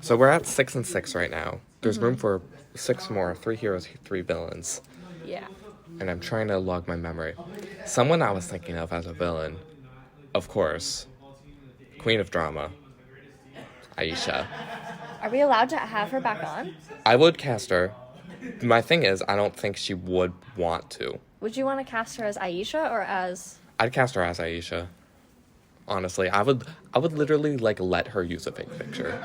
So we're at 6 and 6 right now. There's room for 6 more, 3 heroes, 3 villains. Yeah. And I'm trying to log my memory. Someone I was thinking of as a villain, of course, Queen of Drama, Aisha. Are we allowed to have her back on? I would cast her. My thing is, I don't think she would want to. Would you want to cast her as Aisha or as... I'd cast her as Aisha. Honestly, I would literally, like, let her use a fake picture.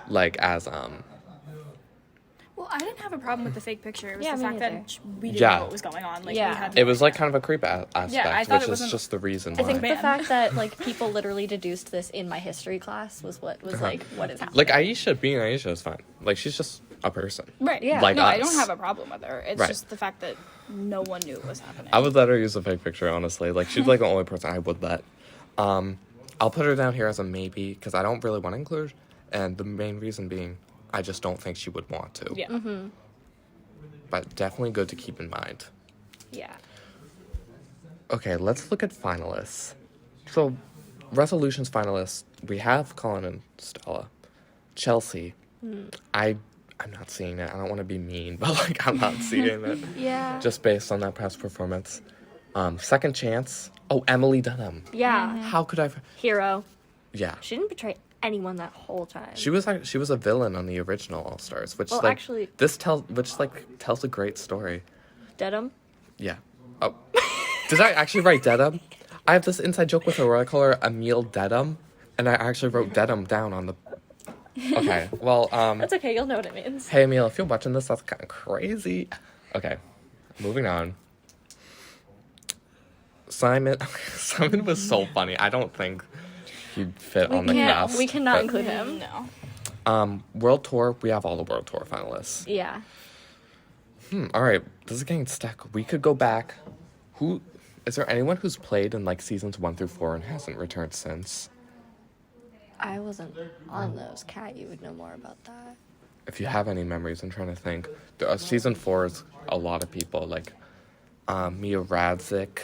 Like, as, Well, I didn't have a problem with the fake picture. It was Yeah, the me fact neither. that we didn't Yeah. know what was going on. Like, Yeah. we had it was, like, kind of a creep aspect, I thought it which is wasn't- just the reason I why. think the Man. fact that, like, people literally deduced this in my history class was what was, like, what is happening. Like, Aisha, being Aisha is fine. Like, she's just a person. Right. Yeah. Like no, I us. don't have a problem with her. It's Right. just the fact that no one knew what was happening. I would let her use a fake picture, honestly. Like, she's, like, the only person I would let. I'll put her down here as a maybe, because I don't really want to include her. And the main reason being, I just don't think she would want to. Yeah. Mm-hmm. But definitely good to keep in mind. Yeah. Okay, let's look at finalists. So, resolutions finalists, we have Colin and Stella. Chelsea, I'm not seeing it. I don't want to be mean, but, like, I'm not seeing it. Yeah. Just based on that past performance. Second chance. Oh, Emily Dunham. Yeah. How could I... Hero. Yeah. She didn't betray anyone that whole time. She was a villain on the original All Stars, which Well, like actually- tells a great story. Dedham? Yeah. Oh, did I actually write Dedham? I have this inside joke with her where I call her Emile Dedham, and I actually wrote Dedham down on the. Okay, well, That's okay, you'll know what it means. hey Emile, if you're watching this, that's kind of crazy. Okay, moving on. Simon was so funny. I don't think he'd fit on the cast. We cannot but, include him. No. World Tour, we have all the World Tour finalists. Yeah. All right, this is getting stuck. We could go back. Is there anyone who's played in like seasons 1 through 4 and hasn't returned since? I wasn't on those. Kat, you would know more about that. If you have any memories, I'm trying to think. Season 4 is a lot of people, like Mia Radzik.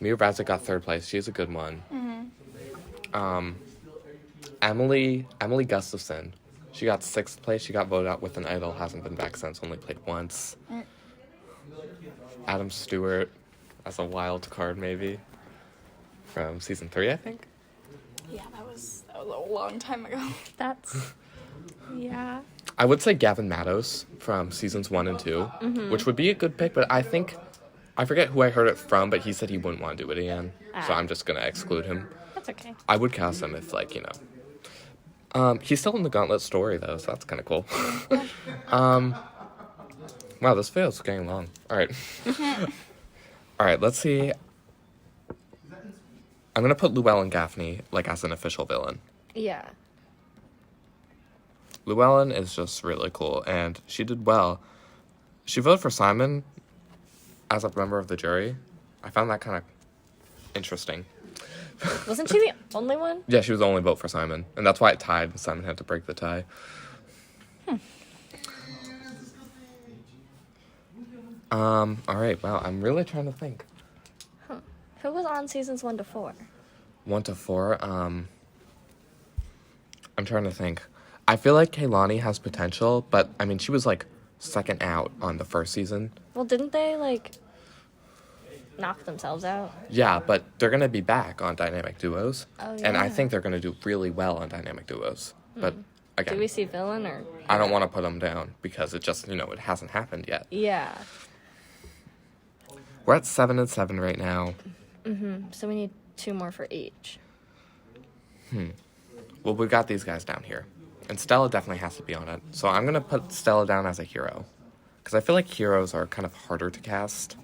Mia Radzik got 3rd place. She's a good one. Emily Gustafson. She got 6th place. She got voted out with an idol. Hasn't been back since. Only played once. Adam Stewart as a wild card, maybe. From season 3, I think. Yeah, that was a long time ago. That's... Yeah. I would say Gavin Mattos from seasons 1 and 2, which would be a good pick, but I forget who I heard it from, but he said he wouldn't want to do it again. So I'm just going to exclude him. That's okay. I would cast him if, like, you know. He's still in the Gauntlet story, though, so that's kind of cool. Wow, this video's getting long. All right. All right, let's see. I'm going to put Llewellyn Gaffney, like, as an official villain. Yeah. Llewellyn is just really cool, and she did well. She voted for Simon as a member of the jury. I found that kind of interesting. Wasn't she the only one? Yeah, she was the only vote for Simon, and that's why it tied. Simon had to break the tie. All right, wow, I'm really trying to think. Who was on seasons 1 to 4? 1 to 4, I'm trying to think. I feel like Kaylani has potential, but, I mean, she was, like, second out on the first season. Well, didn't they, like, knock themselves out? Yeah, but they're going to be back on Dynamic Duos. Oh, And I yeah. think they're going to do really well on Dynamic Duos. But, again, Do we see villain or... I don't want to put them down because it just, it hasn't happened yet. Yeah. We're at 7 and 7 right now. So we need 2 more for each. Well, we've got these guys down here. And Stella definitely has to be on it. So I'm going to put Stella down as a hero. Because I feel like heroes are kind of harder to cast.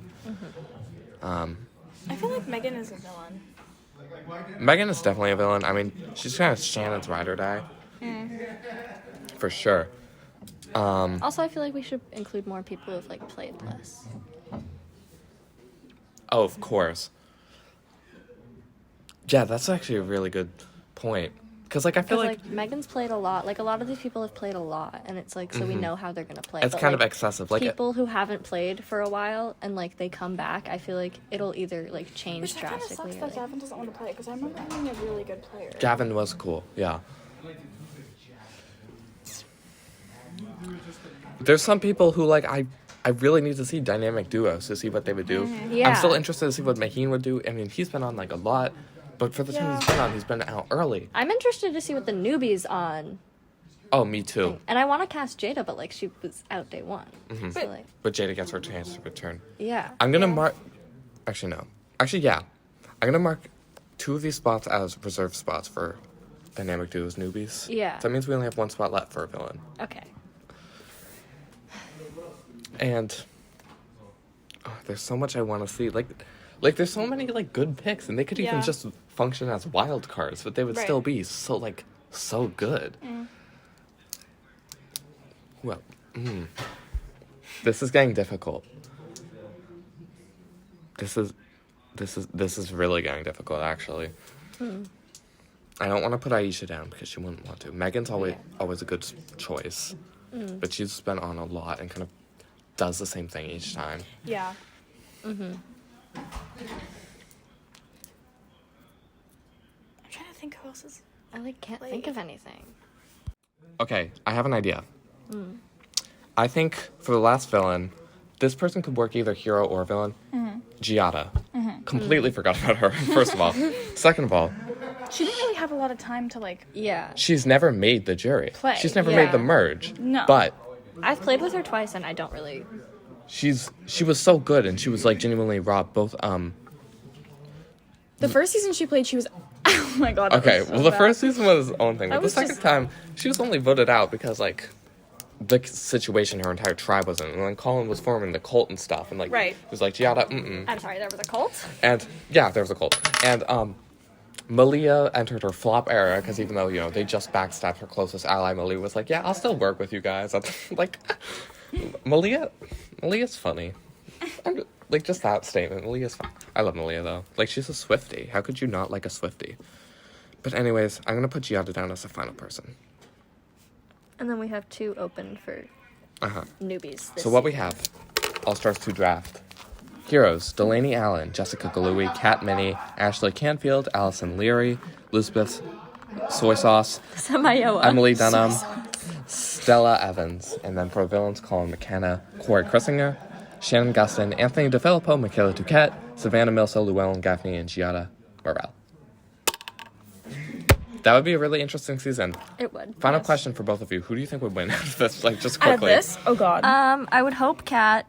I feel like Megan is a villain. Megan is definitely a villain. I mean, she's kind of Shannon's ride or die. For sure. Also, I feel like we should include more people who've, like, played less. Oh, of course. Yeah, that's actually a really good point. Because, like, I feel Because, like like, Megan's played a lot. Like, a lot of these people have played a lot. And it's, like, so we know how they're going to play. it's But, kind like, of excessive. Like, people who haven't played for a while and, like, they come back, I feel like it'll either, like, change Which kind of drastically. sucks Or, that like, Gavin doesn't want to play, because I remember him being a really good player. Gavin was cool, yeah. there's some people who, like, I really need to see dynamic duos to see what they would do. Yeah. I'm still interested to see what Maheen would do. I mean, he's been on, like, a lot, but for the time he's been on, he's been out early. I'm interested to see what the newbie's on. Oh, me too. And I want to cast Jada, but, like, she was out day one. So, like, But Jada gets her chance to return. yeah. I'm going to mark... Actually, no. Actually, yeah. I'm going to mark 2 of these spots as reserved spots for dynamic duos newbies. Yeah. So that means we only have 1 spot left for a villain. Okay. And there's so much I want to see. Like there's so many, like, good picks, and they could even just function as wild cards, but they would still be so, like, so good. Well, this is getting difficult. This is really getting difficult, actually. I don't want to put Aisha down because she wouldn't want to. Megan's always a good choice, but she's been on a lot and kind of does the same thing each time. Yeah. Mm-hmm. I'm trying to think who else is. I, like, can't think of anything. Okay, I have an idea. I think for the last villain, this person could work either hero or villain. Giada. Completely forgot about her, first of all. Second of all, She didn't really have a lot of time to, like. Yeah. she's never made the jury. Play, She's never yeah. made the merge. No. But I've played with her twice, and I don't really... she was so good, and she was, like, genuinely raw. Both, The first season she played, she was. Oh my god. that okay, was so well, the bad. first season was its own thing. But That the was second just- time, she was only voted out because, like, the situation her entire tribe was in. And then Colin was forming the cult and stuff, and, like, Right. it was like, Giada, I'm sorry, there was a cult? And, yeah, there was a cult. And, Malia entered her flop era, because even though, you know, they just backstabbed her closest ally, Malia was like, yeah, I'll still work with you guys. Like, Malia's funny. Like, just that statement, Malia's fun. I love Malia, though. Like, she's a Swiftie. How could you not like a Swiftie? But anyways, I'm gonna put Giada down as the final person. And then we have 2 open for newbies. So what we have, All-Stars 2 draft. Heroes, Delaney Allen, Jessica Galooey, Kat Minnie, Ashley Canfield, Allyson Leary, Elizabeth Soy Sauce, Samayoa. Emily Dunham, Stella Evans, and then for villains, Colin McKenna, Corey Krissinger, Shannon Gustin, Anthony DeFilippo, Michaela Duquette, Savannah Milso, Llewellyn Gaffney, and Giada Morrell. That would be a really interesting season. It would. Final question for both of you. Who do you think would win out of this? Like, just Out of quickly. this? Oh god. I would hope Kat.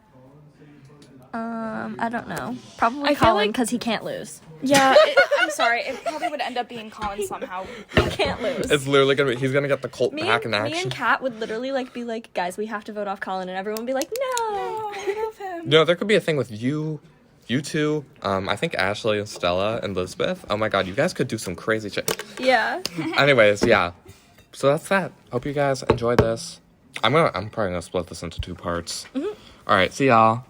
I don't know. Probably I feel Colin, like- because he can't lose. Yeah, I'm sorry. It probably would end up being Colin somehow. He can't lose. It's literally gonna be, he's gonna get the cult Me back and, in me action. and Kat would literally, like, be like, guys, we have to vote off Colin, and everyone would be like, no. Oh, I love him. No, there could be a thing with you two, I think Ashley and Stella and Elizabeth. Oh my god, you guys could do some crazy shit. Yeah. Anyways, yeah. So that's that. Hope you guys enjoyed this. I'm probably gonna split this into 2 parts. Alright, see y'all.